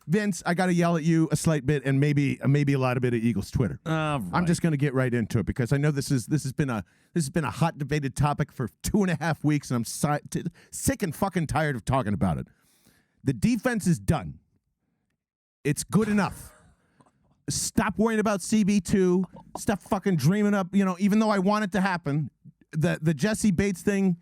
Vince, I got to yell at you a slight bit and maybe a lot of bit of Eagles Twitter. Right. I'm just going to get right into it because I know this has been a hot debated topic for 2.5 weeks, and I'm sick and fucking tired of talking about it. The defense is done. It's good enough. Stop worrying about CB2. Stop fucking dreaming up. Even though I want it to happen, the Jesse Bates thing,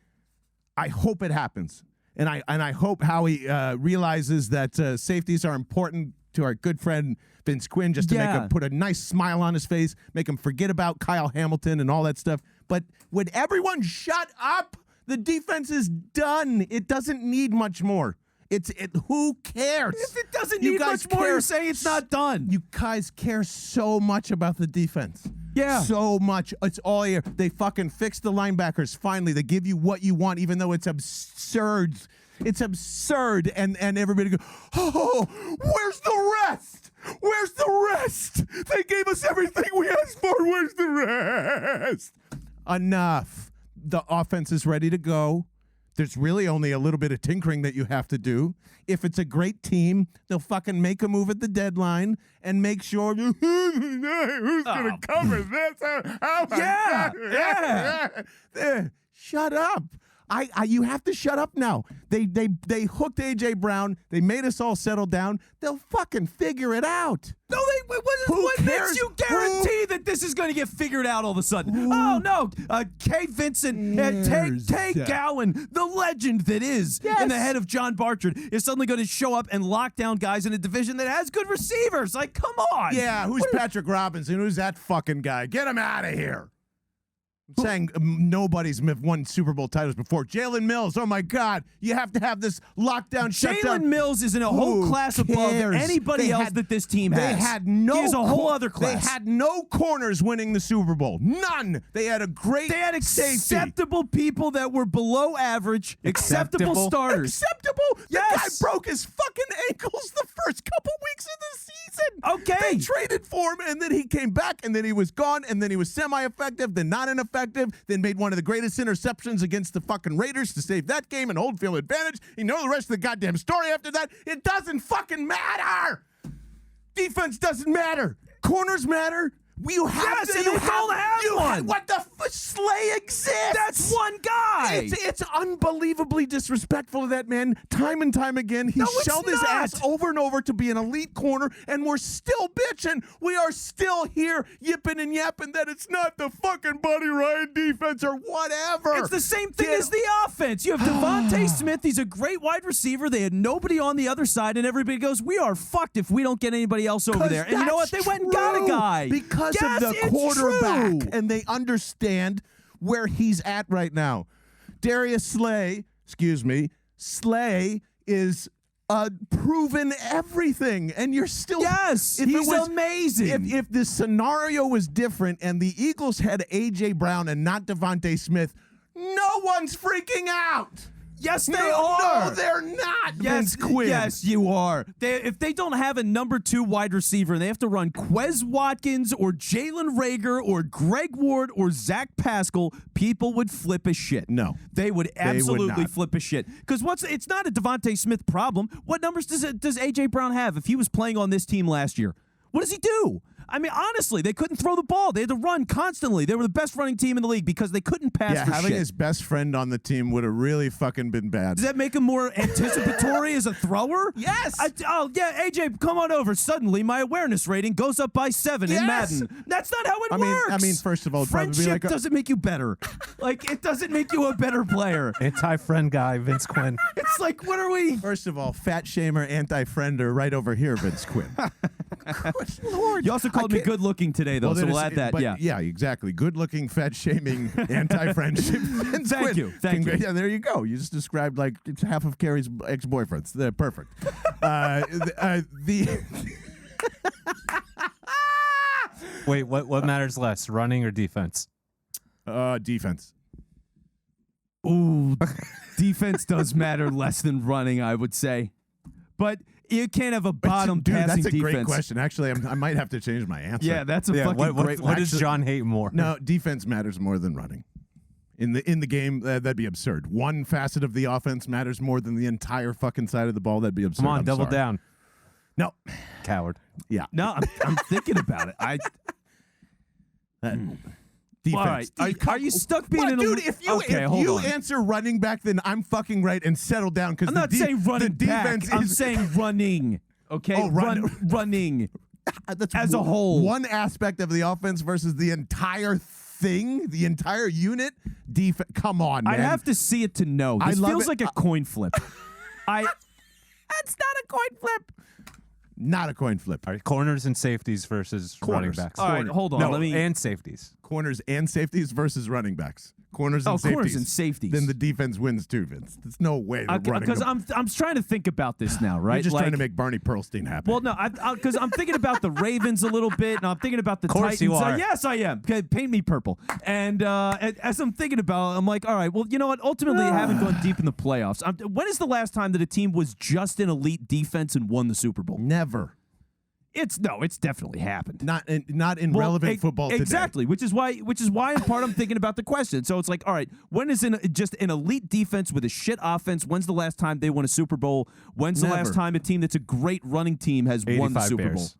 I hope it happens. And I hope Howie realizes that safeties are important to our good friend Vince Quinn, just to make him put a nice smile on his face, make him forget about Kyle Hamilton and all that stuff. But would everyone shut up? The defense is done. It doesn't need much more. Who cares? If it doesn't need much more, you're saying it's not done. You guys care so much about the defense. Yeah. So much. It's all here. They fucking fixed the linebackers. Finally, they give you what you want, even though it's absurd. It's absurd. And everybody goes, oh, where's the rest? Where's the rest? They gave us everything we asked for. Where's the rest? Enough. The offense is ready to go. There's really only a little bit of tinkering that you have to do. If it's a great team, they'll fucking make a move at the deadline and make sure who's going to cover this. Shut up. You have to shut up now. They hooked A.J. Brown. They made us all settle down. They'll fucking figure it out. No, what makes you guarantee that this is going to get figured out all of a sudden? Oh, no. Kay Vincent, Tay Gowan, the legend that is in the head of John Barchard, is suddenly going to show up and lock down guys in a division that has good receivers. Like, come on. Yeah, who's Patrick Robinson? Who's that fucking guy? Get him out of here. I'm saying nobody's won Super Bowl titles before. Jalen Mills, oh my God. You have to have this lockdown shutdown. Jalen Mills is in a whole class above anybody else that this team has. They had no. He is a whole other class. They had no corners winning the Super Bowl. None. They had a great. They had acceptable safety. people that were below average. Acceptable starters. Acceptable. Yes. The guy broke his fucking ankles the first couple weeks of the season. Okay. They traded for him, and then he came back, and then he was gone, and then he was semi-effective, then not ineffective, then made one of the greatest interceptions against the fucking Raiders to save that game and hold field advantage. You know the rest of the goddamn story after that. It doesn't fucking matter. Defense doesn't matter. Corners matter. You have to. You don't have one. What the Slay exists. That's one guy. It's unbelievably disrespectful of that man. Time and time again, he shelled his ass over and over to be an elite corner, and we're still bitching. We are still here yipping and yapping that it's not the fucking Buddy Ryan defense or whatever. It's the same thing as the offense. You have Devontae Smith. He's a great wide receiver. They had nobody on the other side, and everybody goes, we are fucked if we don't get anybody else over there. And you know what? They went and got a guy. Because of the quarterback, and they understand where he's at right now. Darius Slay, Slay is proven everything, and you're still he's amazing. If the scenario was different and the Eagles had A.J. Brown and not Devontae Smith, no one's freaking out. Yes, they are. No, they're not. Yes, Vince Quinn. Yes, you are. If they don't have a number 2 wide receiver and they have to run Quez Watkins or Jalen Reagor or Greg Ward or Zach Pascal, people would flip a shit. No. They would absolutely flip a shit. Because it's not a Devontae Smith problem. What numbers does A.J. Brown have if he was playing on this team last year? What does he do? I mean, honestly, they couldn't throw the ball. They had to run constantly. They were the best running team in the league because they couldn't pass for having shit. his best friend on the team would have really fucking been bad. Does that make him more anticipatory as a thrower? Yes. AJ, come on over. Suddenly, my awareness rating goes up by 7 in Madden. That's not how it works. I mean, first of all, friendship doesn't make you better. Like, it doesn't make you a better player. Anti-friend guy, Vince Quinn. It's like, what are we? First of all, fat shamer, anti-friender right over here, Vince Quinn. Good Lord. You also called me good-looking today, though, so we'll add that. Yeah, exactly. Good-looking, fat-shaming, anti-friendship. Thank you. Yeah, there you go. You just described like half of Carrie's ex-boyfriends. They're perfect. Wait, what matters less, running or defense? Defense. Ooh, defense does matter less than running, I would say. But you can't have a bottom passing defense. That's a great question. Actually, I might have to change my answer. Yeah, that's a fucking great one. What does John hate more? No, defense matters more than running. In the game, that'd be absurd. One facet of the offense matters more than the entire fucking side of the ball. That'd be absurd. Come on, double down. No. Coward. Yeah. No, I'm thinking about it. Defense. All right. Are you stuck being What, in a dude? If you hold on. answer running back, then I'm fucking right and settle down because I'm not saying running the back. defense I'm is saying running. Okay, Oh, running. that's as a whole. one aspect of the offense versus the entire thing, the entire unit. Defense. Come on, man. I have to see it to know. This love feels it. like a coin flip. That's not a coin flip. Not a coin flip. All right, corners and safeties versus running Corners. backs. All right, hold on. No, Let me. And safeties. Corners and safeties versus running backs. Corners and safeties. Corners and safeties. Then the defense wins too, Vince. There's no way they're running. Because them. I'm trying to think about this now, right? You're just Like, trying to make Barney Pearlstein happy. Well, no, because I'm thinking about the Ravens a little bit, and I'm thinking about the course Titans. you are. Yes, I am. Okay, paint me purple. And as I'm thinking about it, I'm like, all right, well, you know what? Ultimately, I haven't gone deep in the playoffs. When is the last time that a team was just an elite defense and won the Super Bowl? Never. It's definitely happened. Not in relevant football today. Exactly, which is why in part I'm thinking about the question. So it's like, all right, when is just an elite defense with a shit offense? When's the last time they won a Super Bowl? When's the Never. last time a team that's a great running team has won the 85 Super Bears.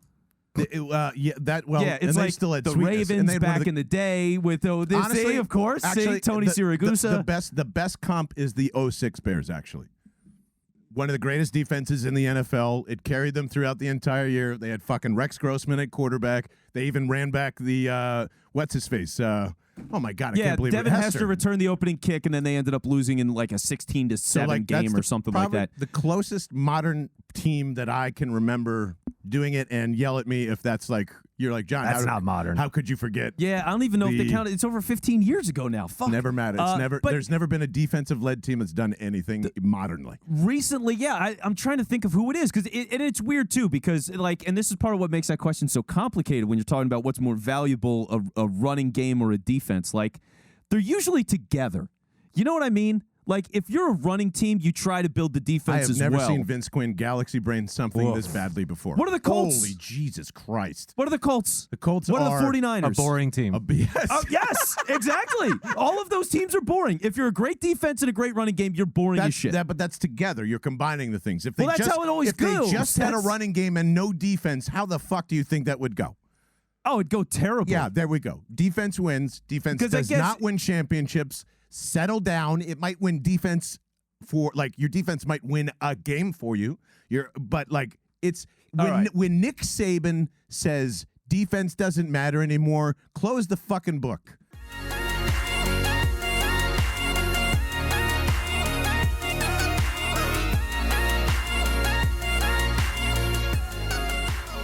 Bowl? Yeah, It's and like they still had the sweetness, and Ravens they had one of back in the day with this honestly, of course, actually, Tony the Siragusa. The best comp is the 06 Bears, actually. One of the greatest defenses in the NFL. It carried them throughout the entire year. They had fucking Rex Grossman at quarterback. They even ran back the what's his face? Oh my god, I can't believe Devin it. Hester returned the opening kick, and then they ended up losing in like a 16-7 game or something like that. The closest modern team that I can remember doing it, and yell at me if that's like you're like John. That's not modern. How could you forget? Yeah, I don't even know if they The- counted. It's over 15 years ago now. Fuck. Never mattered. It's but there's never been a defensive led team that's done anything modernly. recently, yeah, I'm trying to think of who it is because and it's weird too because like, and this is part of what makes that question so complicated when you're talking about what's more valuable, a running game or a defense. Like, they're usually together. You know what I mean? Like, if you're a running team, you try to build the I defense have as never well. seen Vince Quinn galaxy brain something this badly before. What are the Colts? Holy Jesus Christ! What are the Colts? The Colts What are are the 49ers? A boring team. Yes. Oh, yes, exactly. All of those teams are boring. If you're a great defense and a great running game, you're boring as shit. But that's together. You're combining the things. If they Well, that's just, how it always if they goes. just had a That's- running game and no defense, how the fuck do you think that would go? Oh, it'd go terrible. Yeah, there we go. Defense wins. Defense 'Cause I does guess- not win championships. Settle down. It might win defense for like your defense might win a game for you. But like it's when Nick Saban says defense doesn't matter anymore, close the fucking book.